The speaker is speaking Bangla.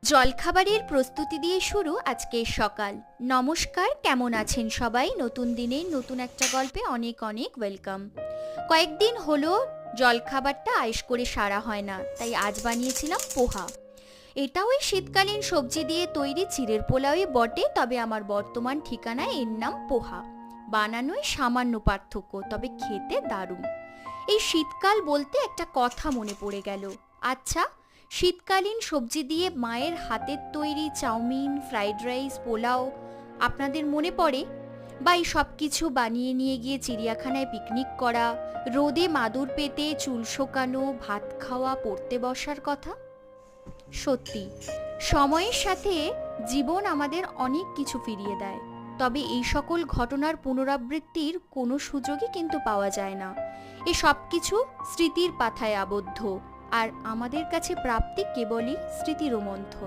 জলখাবারের প্রস্তুতি দিয়ে শুরু আজকের সকাল। নমস্কার, কেমন আছেন সবাই? নতুন দিনের নতুন একটা গল্পে অনেক অনেক ওয়েলকাম। কয়েকদিন হলো জলখাবারটা আয়েশ করে সারা হয় না, তাই আজ বানিয়েছিলাম পোহা। এটা ওই শীতকালীন সবজি দিয়ে তৈরি চিড়ের পোলাওই বটে, তবে আমার বর্তমান ঠিকানায় এর নাম পোহা। বানানোয় সামান্য পার্থক্য, তবে খেতে দারুণ। এই শীতকাল বলতে একটা কথা মনে পড়ে গেল। আচ্ছা, শীতকালীন সবজি দিয়ে মায়ের হাতের তৈরি চাউমিন, ফ্রাইড রাইস, পোলাও আপনাদের মনে পড়ে? বা এই সব কিছু বানিয়ে নিয়ে গিয়ে চিড়িয়াখানায় পিকনিক করা, রোদে মাদুর পেতে চুল শোকানো, ভাত খাওয়া, পড়তে বসার কথা? সত্যি, সময়ের সাথে জীবন আমাদের অনেক কিছু ফিরিয়ে দেয়, তবে এই সকল ঘটনার পুনরাবৃত্তির কোনো সুযোগই কিন্তু পাওয়া যায় না। এ সব কিছু স্মৃতির পাথায় আবদ্ধ, আর আমাদের কাছে প্রাপ্তি কেবলই স্মৃতির রোমন্থন।